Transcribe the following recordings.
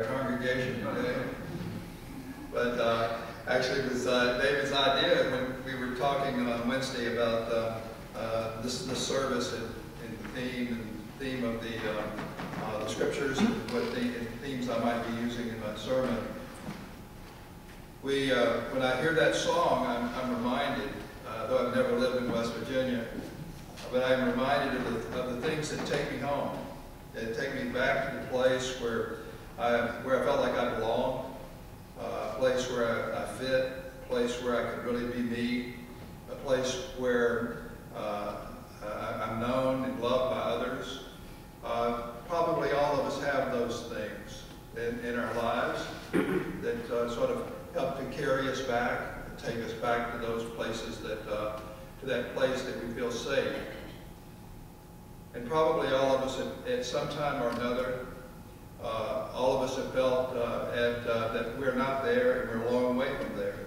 congregation today. But actually it was David's idea when we were talking on Wednesday about this service and theme of the scriptures and what themes I might be using in my sermon. When I hear that song, I'm reminded, though I've never lived in West Virginia, but I'm reminded of the things that take me home, that take me back to the place where I felt like I belonged, a place where I fit, a place where I could really be me, a place where I'm known and loved by others. Probably all of us have those things in our lives that sort of help to carry us back, take us back to those places to that place that we feel safe. And probably all of us at some time or another, all of us have felt that we're not there and we're a long way from there.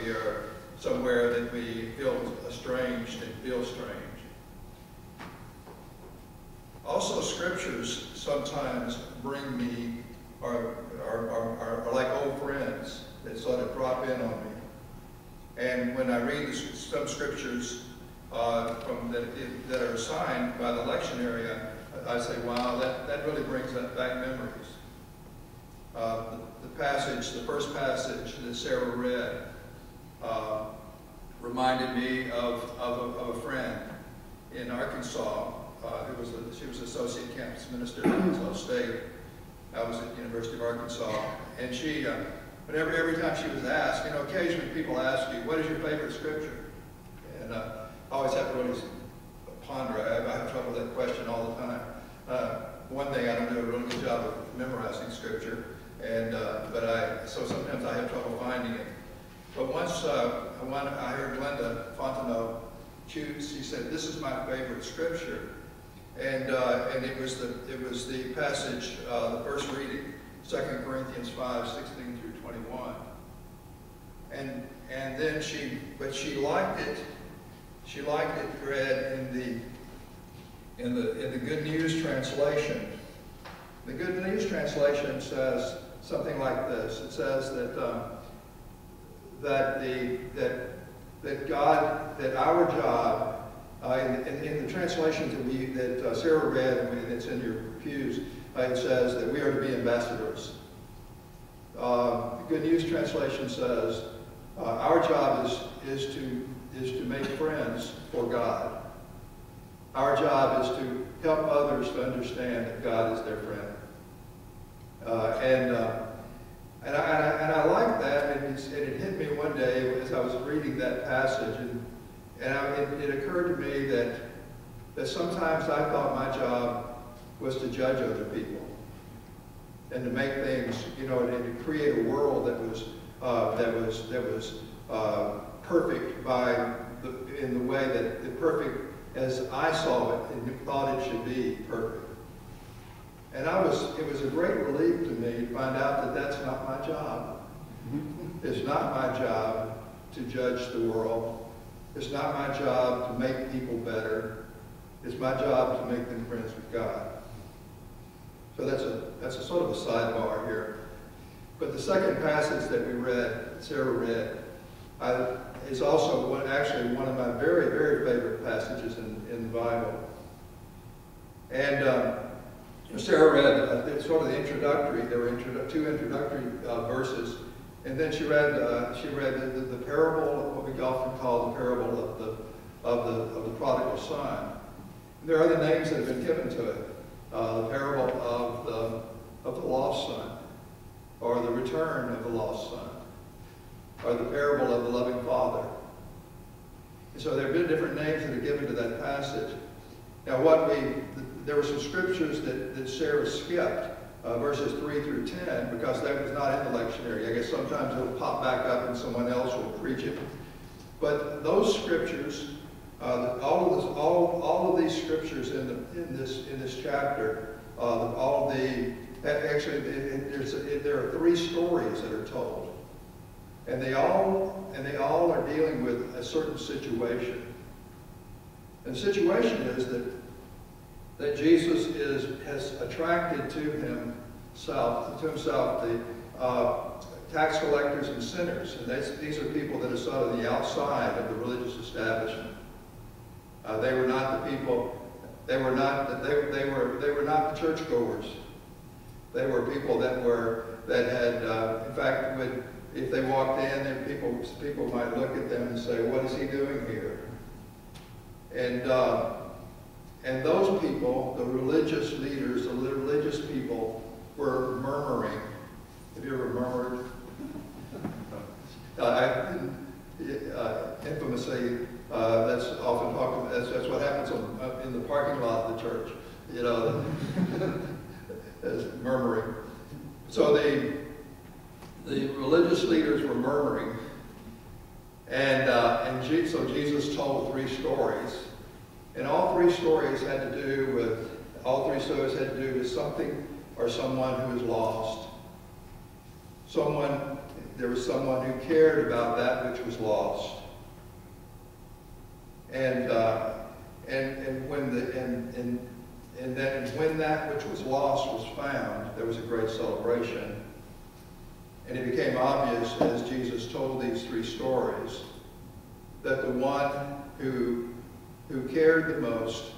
We are somewhere that we feel estranged and feel strange. Also, scriptures sometimes bring me, are like old friends that sort of drop in on me. And when I read some scriptures that are assigned by the lectionary, I say, wow, that really brings back memories. The first passage that Sarah read reminded me of a friend in Arkansas she was associate campus minister at Arkansas State. I was at the University of Arkansas, and she, every time she was asked, occasionally people ask you, what is your favorite scripture? And I always have to really ponder. I have trouble with that question all the time. One thing, I don't do a really good job of memorizing scripture, and so sometimes I have trouble finding it. But once I heard Glenda Fontenot choose, she said, "This is my favorite scripture," and it was the passage, the first reading, 2 Corinthians 5:16 through 21, and then she liked it. She liked it read in the Good News translation. The Good News translation says something like this. It says that our job, in the translation that Sarah read, and it's in your pews, it says that we are to be ambassadors. The Good News translation says our job is to make friends for God. Our job is to help others to understand that God is their friend. And I like that, and it hit me one day as I was reading that passage, and it occurred to me that sometimes I thought my job was to judge other people and to make things, and to create a world that was perfect in the way that perfect as I saw it and thought it should be perfect. And it was a great relief to me to find out that that's not my job. It's not my job to judge the world. It's not my job to make people better. It's my job to make them friends with God. So that's a sort of a sidebar here. But the second passage that Sarah read, is also actually one of my very, very favorite passages in the Bible. And Sarah read sort of the introductory. There were two introductory verses, and then she read the parable, what we often call the parable of the prodigal son. And there are other names that have been given to it: the parable of the lost son, or the return of the lost son, or the parable of the loving father. And so there have been different names that are given to that passage. Now, there were some scriptures that Sarah skipped, verses 3 through 10, because that was not in the lectionary. I guess sometimes it'll pop back up and someone else will preach it. But those scriptures, all of these scriptures in this chapter, there are 3 stories that are told, and they all are dealing with a certain situation. And the situation is that Jesus has attracted to him the tax collectors and sinners. And these are people that are sort of the outside of the religious establishment. They were not the people. They were not the churchgoers. They were people that had, in fact, if they walked in, then people might look at them and say, "What is he doing here?" And those people, the religious leaders, the religious people, were murmuring. Have you ever murmured? Infamously, that's often talked about. That's what happens in the parking lot of the church. You know, as murmuring. So the religious leaders were murmuring, so Jesus told 3 stories, and all three stories had to do with something or someone who was lost. There was someone who cared about that which was lost, and then when that which was lost was found, there was a great celebration. And it became obvious as Jesus told these 3 stories that the one who cared the most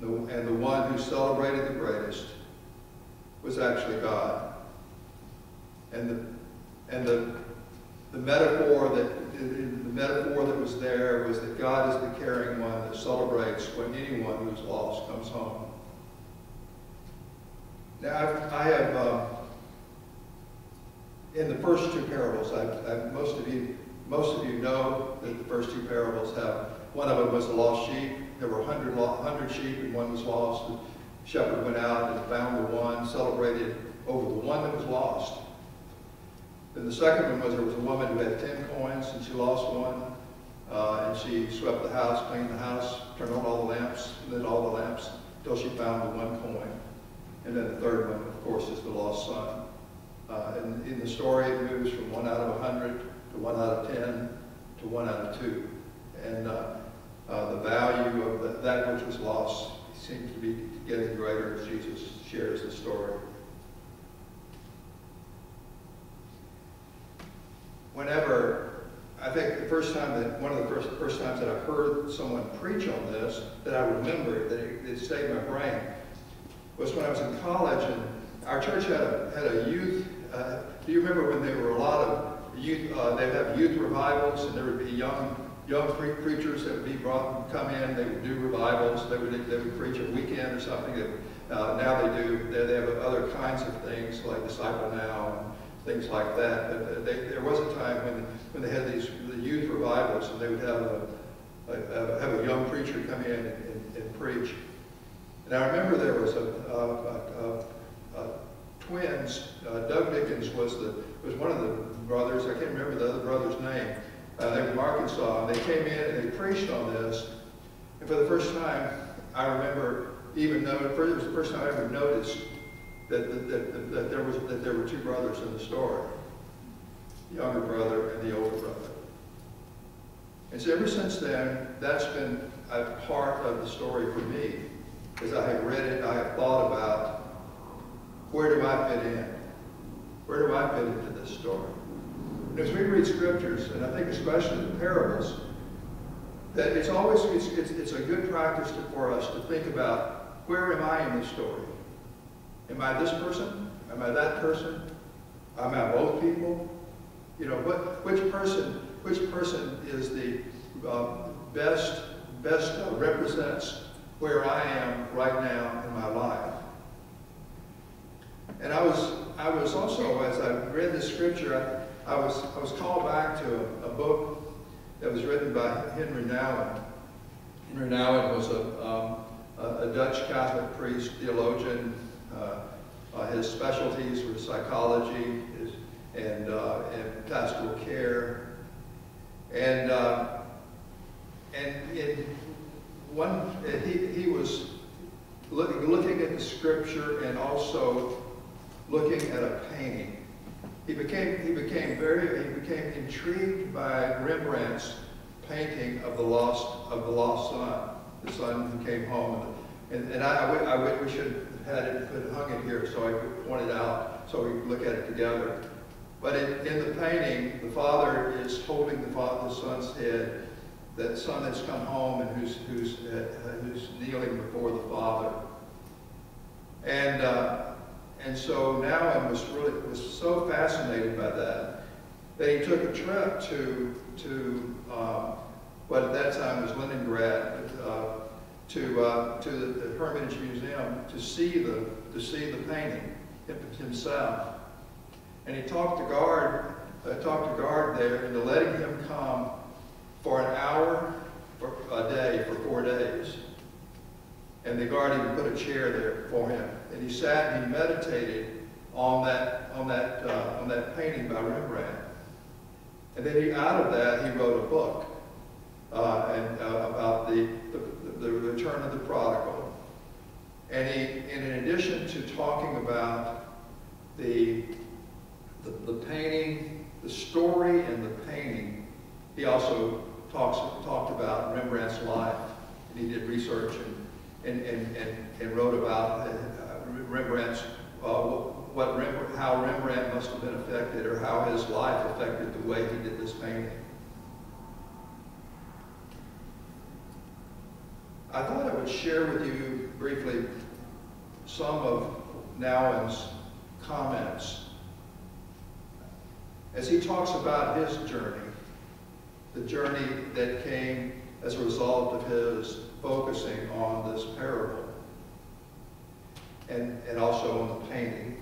and the one who celebrated the greatest was actually God. And the metaphor that was there was that God is the caring one that celebrates when anyone who's lost comes home. Now, I have in the first 2 parables, most of you know that the first 2 parables have, one of them was the lost sheep. There were 100 sheep and one was lost. The shepherd went out and found the one, celebrated over the one that was lost. Then the second one was there was a woman who had 10 coins and she lost one. And she swept the house, cleaned the house, turned on all the lamps, lit all the lamps until she found the 1 coin. And then the third one, of course, is the lost son. And in the story, it moves from 1 out of 100 to 1 out of 10 to 1 out of 2. And the value of that which was lost seems to be getting greater as Jesus shares the story. I think one of the first times that I heard someone preach on this, that I remember, that it stayed in my brain, was when I was in college, and our church had a youth. Do you remember when there were a lot of youth? They'd have youth revivals, and there would be young preachers that would be come in. They would do revivals. They would preach a weekend or something. Now they do. They have other kinds of things like Disciple Now and things like that. But there was a time when they had the youth revivals, and they would have a young preacher come in and preach. And I remember there was twins. Doug Dickens was one of the brothers. I can't remember the other brother's name. They were from Arkansas, and they came in and they preached on this. And for the first time, I remember it was the first time I ever noticed that there were 2 brothers in the story, the younger brother and the older brother. And so ever since then, that's been a part of the story for me. As I have read it, I have thought about, where do I fit in? Where do I fit into this story? And as we read scriptures, and I think especially the parables, that it's a good practice for us to think about, where am I in this story? Am I this person? Am I that person? Am I both people? You know, which person is the best represents where I am right now in my life? And I was also, as I read the scripture, I was called back to a book that was written by Henry Nouwen. Henry Nouwen was a Dutch Catholic priest, theologian. His specialties were psychology and pastoral care. And he was looking at the scripture and also looking at a painting. He became intrigued by Rembrandt's painting of the lost son, the son who came home. And we should had it, hung it here so I could point it out, so we could look at it together. But in the painting, the father is holding the son's head, that son that's come home and who's kneeling before the father. And so Nouwen was so fascinated by that he took a trip to what at that time was Leningrad, to the Hermitage Museum to see the painting himself. And he talked to guard there into letting him come for an hour a day for 4 days. And the guard even put a chair there for him. And he sat and he meditated on that painting by Rembrandt. And then out of that he wrote a book about the return of the prodigal. And in addition to talking about the painting, the story and the painting, he also talked about Rembrandt's life. And he did research and wrote about Rembrandt's how Rembrandt must have been affected, or how his life affected the way he did this painting. I thought I would share with you briefly some of Nouwen's comments as he talks about his journey, the journey that came as a result of his focusing on this parable and also on the painting.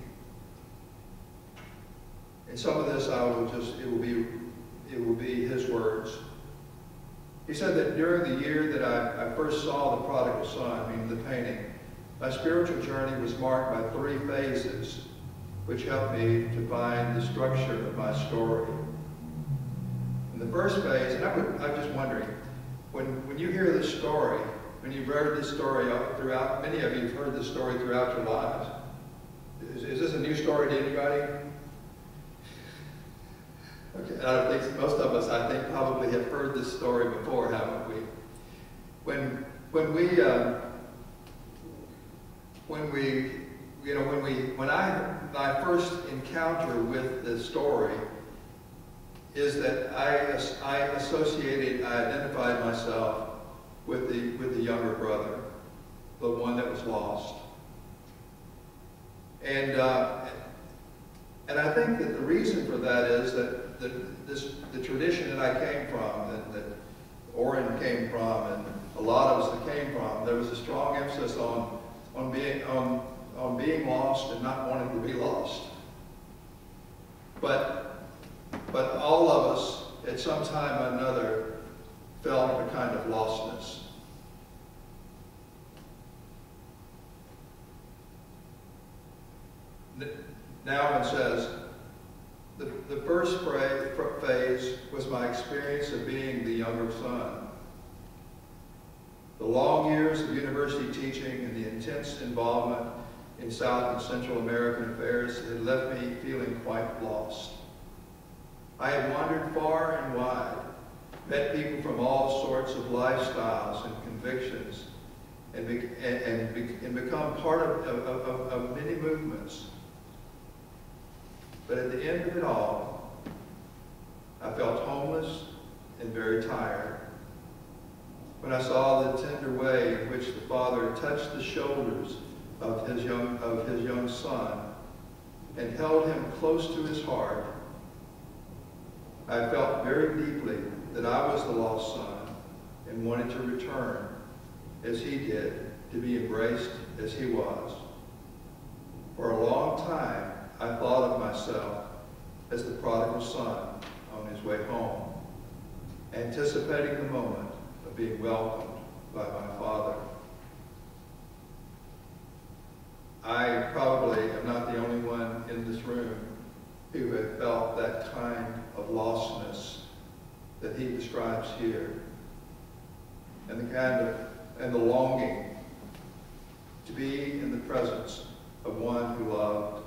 And some of this it will be his words. He said that during the year that I first saw the prodigal son, meaning the painting, my spiritual journey was marked by 3 phases, which helped me to find the structure of my story. In the first phase, and I'm just wondering, when you hear this story, when you've heard this story throughout, many of you have heard this story throughout your lives. Is this a new story to anybody? Okay, I don't think most of us, I think, probably have heard this story before, haven't we? When my first encounter with this story is that I identified myself with the younger brother, the one that was lost. And I think that the reason for that is that the tradition that I came from, that Orrin came from, and a lot of us that came from, there was a strong emphasis on being lost and not wanting to be lost. But all of us, at some time or another, felt a kind of lostness. Nouwen says, the first phase was my experience of being the younger son. The long years of university teaching and the intense involvement in South and Central American affairs had left me feeling quite lost. I had wandered far and wide, met people from all sorts of lifestyles and convictions, and become part of many movements. But at the end of it all, I felt homeless and very tired. When I saw the tender way in which the father touched the shoulders of his young son and held him close to his heart, I felt very deeply that I was the lost son and wanted to return as he did, to be embraced as he was. For a long time, I thought of myself as the prodigal son on his way home, anticipating the moment of being welcomed by my father. I probably am not the only one in this room who have felt that kind of lostness that he describes here, and the longing to be in the presence of one who loved,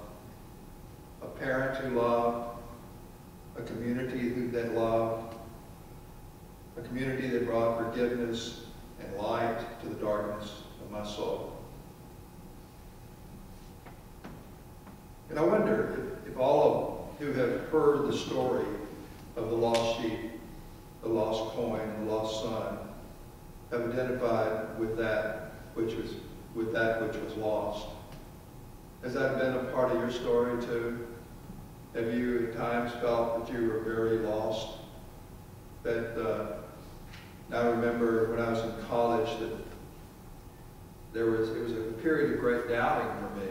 a parent who loved, a community that loved, a community that brought forgiveness and light to the darkness of my soul. And I wonder if all of who have heard the story of the lost sheep, the lost coin, the lost son, have identified with that which was lost. Has that been a part of your story too? Have you at times felt that you were very lost? That I remember when I was in college that it was a period of great doubting for me.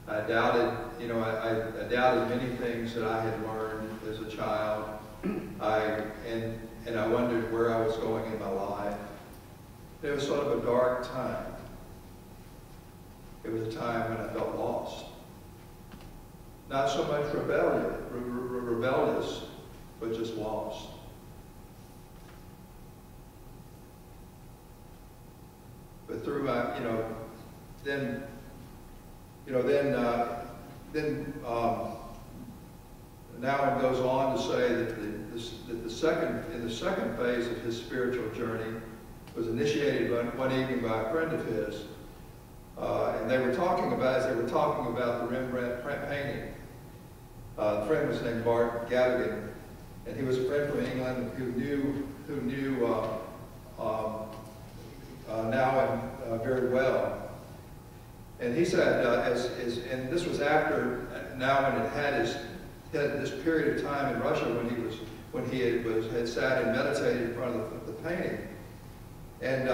I doubted, I doubted many things that I had learned as a child. And I wondered where I was going in my life. It was sort of a dark time. It was a time when I felt lost. Not so much rebellious, but just lost. But through then now it goes on to say that in the second phase of his spiritual journey was initiated one evening by a friend of his, and as they were talking about the Rembrandt painting. The friend was named Bart Gavigan, and he was a friend from England who knew now very well. And he said, and this was after now when it had this period of time in Russia when he had sat and meditated in front of the painting, and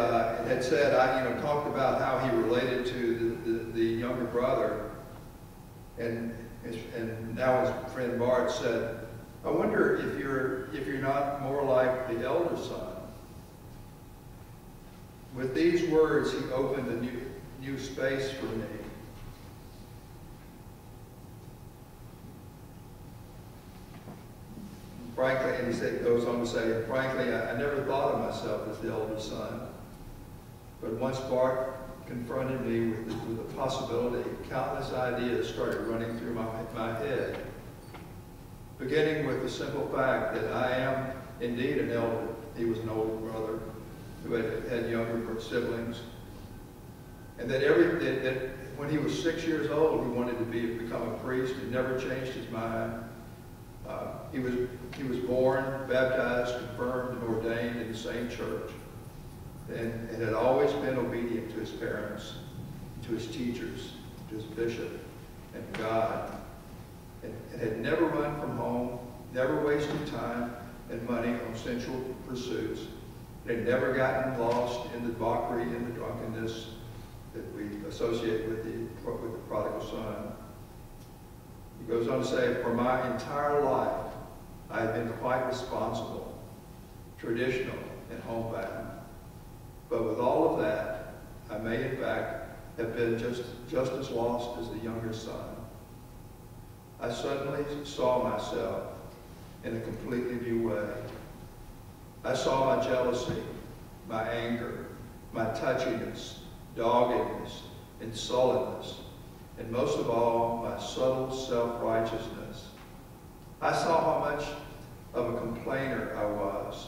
had said, talked about how he related to the younger brother, and now his friend Bart said, I wonder if you're not more like the elder son. With these words, he opened a new space for me. Frankly, and he goes on to say, frankly, I never thought of myself as the elder son. But once Bart confronted me with the possibility, countless ideas started running through my head, beginning with the simple fact that I am indeed an elder. He was an older brother who had younger siblings. And that when he was 6 years old, he wanted to become a priest. He never changed his mind. He was born, baptized, confirmed, and ordained in the same church, and had always been obedient to his parents, to his teachers, to his bishop, and to God, and had never run from home, never wasted time and money on sensual pursuits, and had never gotten lost in the debauchery and the drunkenness that we associate with the prodigal son. He goes on to say, for my entire life, I have been quite responsible, traditional, and homebound. But with all of that, I may in fact have been just as lost as the younger son. I suddenly saw myself in a completely new way. I saw my jealousy, my anger, my touchiness, doggedness, and sullenness, and most of all, my subtle self-righteousness. I saw how much of a complainer I was,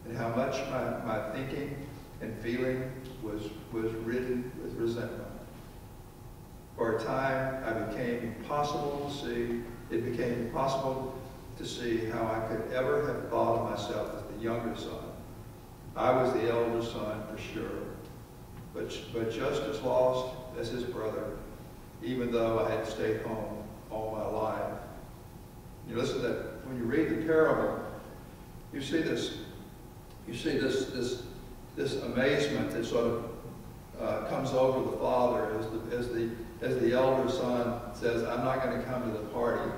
and how much my thinking and feeling was ridden with resentment. For a time, it became impossible to see how I could ever have thought of myself as the younger son. I was the elder son for sure, but just as lost as his brother, even though I had stayed home all my life. You listen to that, when you read the parable, you see this amazement that sort of comes over the father as the elder son says, I'm not going to come to the party.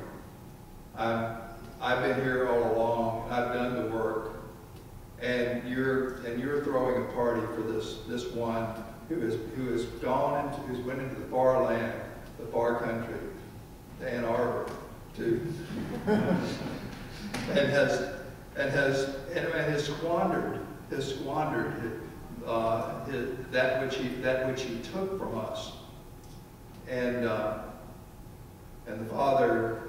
I've been here all along. I've done the work, and you're throwing a party for this one who has gone into, who's went into the far land, the far country, to Ann Arbor, and has squandered that which he took from us, and the father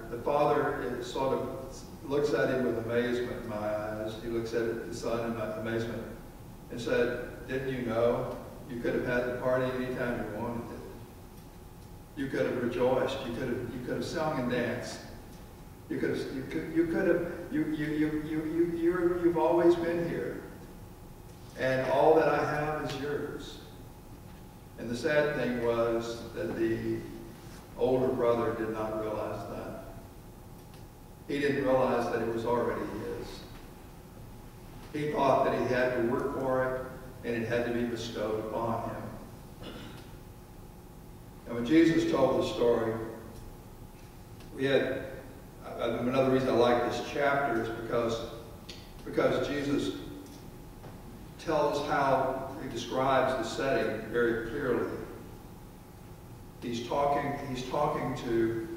sort of looks at him with amazement in my eyes. He looks at the son in amazement and said, "Didn't you know you could have had the party anytime you wanted it? You could have rejoiced. You could have sung and danced. You've always been here. And all that I have is yours. And the sad thing was that the older brother did not realize that. He didn't realize that it was already his. He thought that he had to work for it and it had to be bestowed upon him. And when Jesus told the story, we had another reason I like this chapter is because Jesus tells how he describes the setting very clearly. He's talking to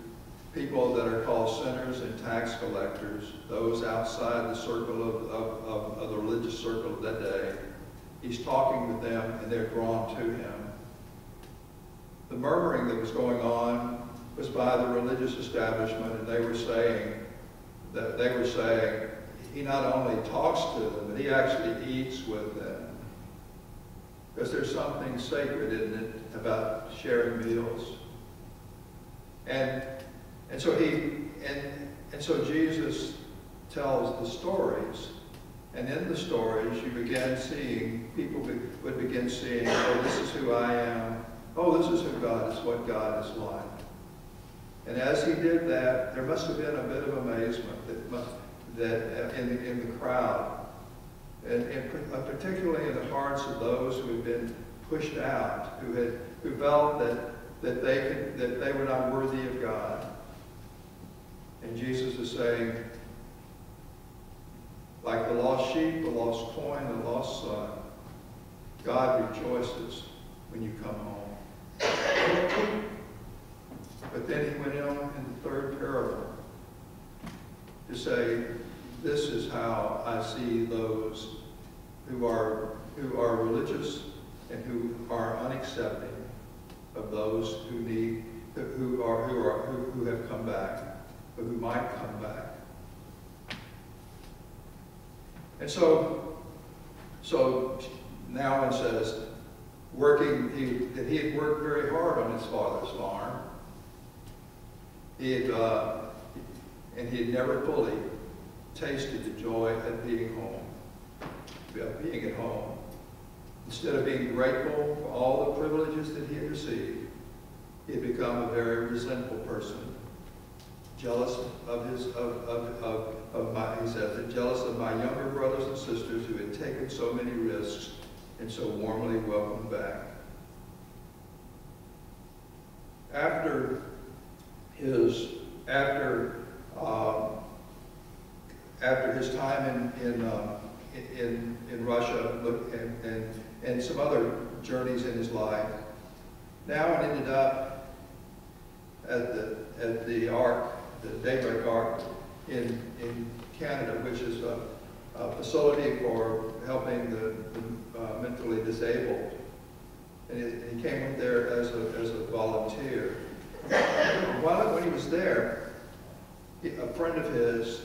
people that are called sinners and tax collectors, those outside the circle of the religious circle of that day. He's talking to them and they're drawn to him. The murmuring that was going on was by the religious establishment, and they were saying he not only talks to them, but he actually eats with them. Because there's something sacred, isn't it, about sharing meals. And so Jesus tells the stories, and in the stories you begin seeing, people would begin seeing, oh, this is who I am. Oh, this is who God is, what God is like. And as he did that, there must have been a bit of amazement that in the crowd, and particularly in the hearts of those who had been pushed out, who felt that they were not worthy of God. And Jesus is saying, like the lost sheep, the lost coin, the lost son, God rejoices when you come home. But then he went on in the third parable to say, this is how I see those who are religious and who are unaccepting of those who have come back, or who might come back. And so now it says, that he had worked very hard on his father's farm. He had never fully tasted the joy of being home, of being at home. Instead of being grateful for all the privileges that he had received, he had become a very resentful person, jealous jealous of my younger brothers and sisters who had taken so many risks and so warmly welcomed back. After his time in Russia and some other journeys in his life, now it ended up at the Ark, the Daybreak Ark in Canada, which is a facility for helping the mentally disabled. And he came there as a volunteer. And when he was there, a friend of his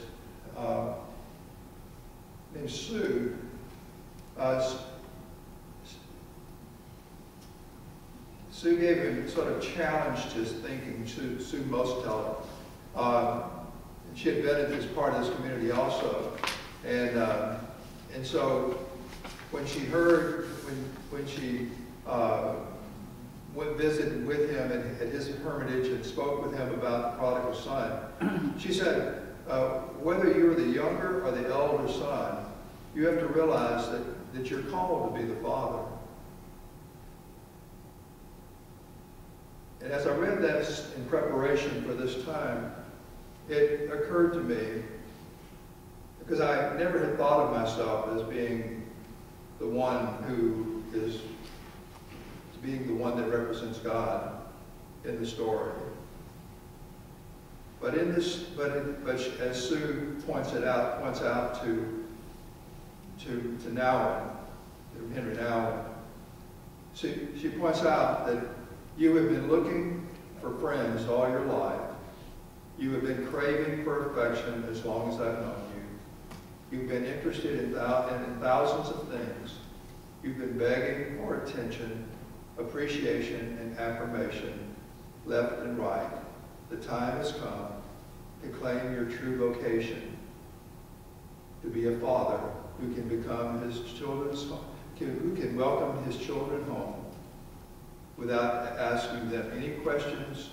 named Sue, Sue gave him, sort of challenged his thinking. Sue Mosteller. She had been as part of this community also, and so when she went visited with him at his hermitage and spoke with him about the prodigal son, she said, whether you're the younger or the elder son, you have to realize that you're called to be the father. And as I read this in preparation for this time, it occurred to me, because I never had thought of myself as being the one who is being the one that represents God in the story. But as Sue points out to Nouwen, to Henry Nouwen, she points out that you have been looking for friends all your life. You have been craving for affection as long as I've known you. You've been interested in thousands of things. You've been begging for attention, appreciation, and affirmation. left and right. The time has come to claim your true vocation, to be a father who can become his children's, who can welcome his children home without asking them any questions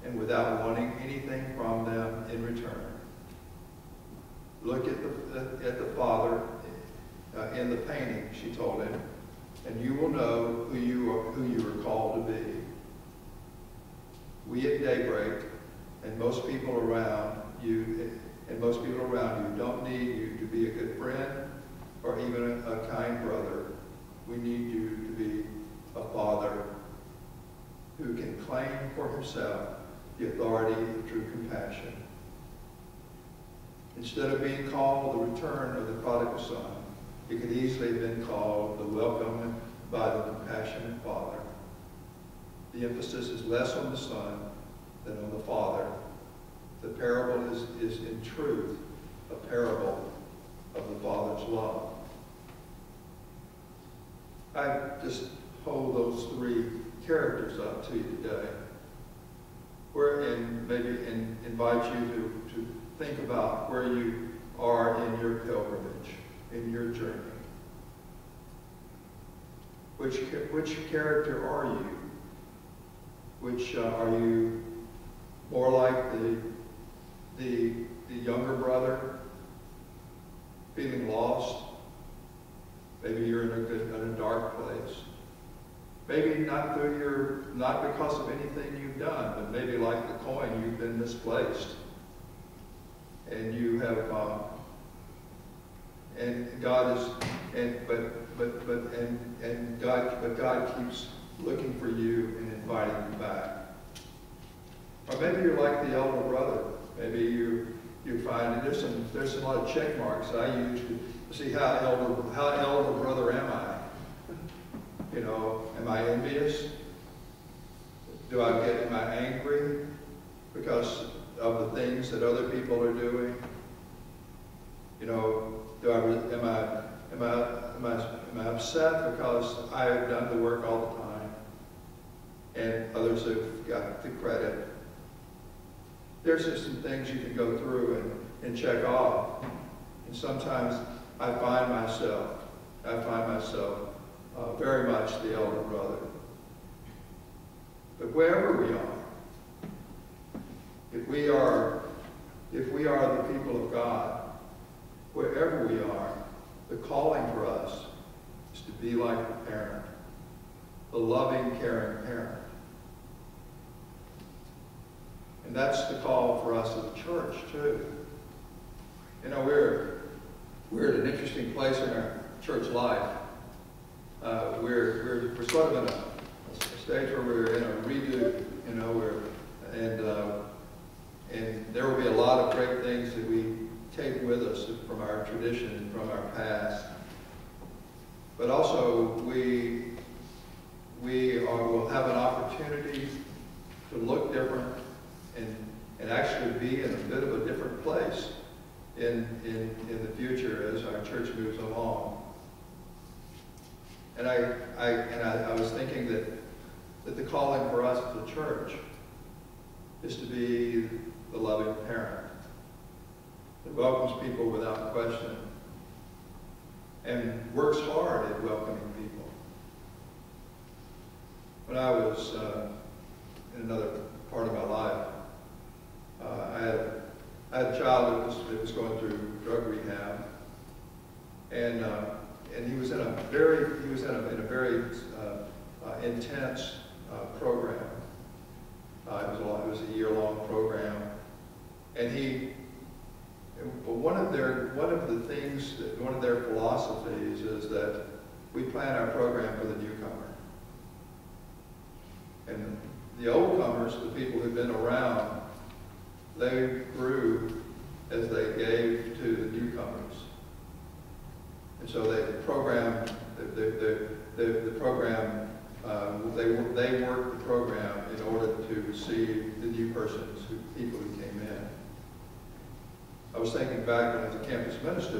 and without wanting anything from them in return. Look at the father in the painting, she told him, and you will know who you are called to be. We at Daybreak, and most people around you, don't need you to be a good friend or even a kind brother. We need you to be a father who can claim for himself the authority of true compassion. Instead of being called the return of the prodigal son, it could easily have been called the welcome by the compassionate father. The emphasis is less on the son than on the father. The parable is in truth a parable of the Father's love. I just hold those three characters up to you today. Invite you to think about where you are in your pilgrimage, in your journey. Which character are you? Are you more like the younger brother, feeling lost? Maybe you're in a dark place. Maybe not because of anything you've done, but maybe like the coin, you've been misplaced, and you have, but God keeps looking for you and inviting you back. Or maybe you're like the elder brother. Maybe you find that there's a lot of check marks I use to see how elder brother am I. You know, am I envious? Am I angry because of the things that other people are doing? You know, am I upset because I have done the work all the time and others have got the credit? There's just some things you can go through and check off. And sometimes I find myself very much the elder brother. But wherever we are, if we are the people of God, wherever we are, the calling for us is to be like the parent, the loving, caring parent. And that's the call for us as a church, too. You know, we're at an interesting place in our church life. We're sort of in a stage where we're in a redo, you know, and there will be a lot of great things that we take with us from our tradition, from our past. But also we will have an opportunity to look different and actually be in a bit of a different place in the future as our church moves along. And I was thinking that the calling for us as a church is to be the loving parent that welcomes people without question and works hard at welcoming people. When I was in another part of my life, I had a child that was going through drug rehab, and he was in a very intense program. It was a year-long program, and one of their philosophies is that we plan our program for the newcomer, and the old comers, the people who've been around, they grew as they gave to the newcomers. And so they worked the program in order to receive the new people who came in. I was thinking back when I was a campus minister,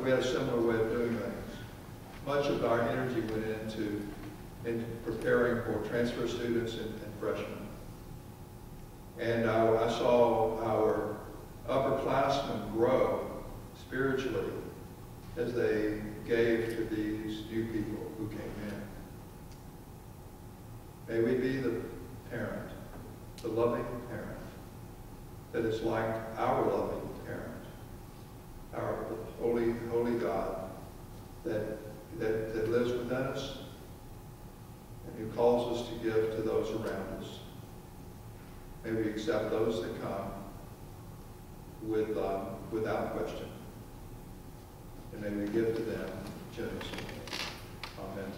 we had a similar way of doing things. Much of our energy went into preparing for transfer students and freshmen. And I saw our upperclassmen grow spiritually as they gave to these new people who came in. May we be the parent, the loving parent, that is like our loving parent, our holy, holy God that lives within us and who calls us to give to those around us. May we accept those that come without question. And may we give to them generously. Amen.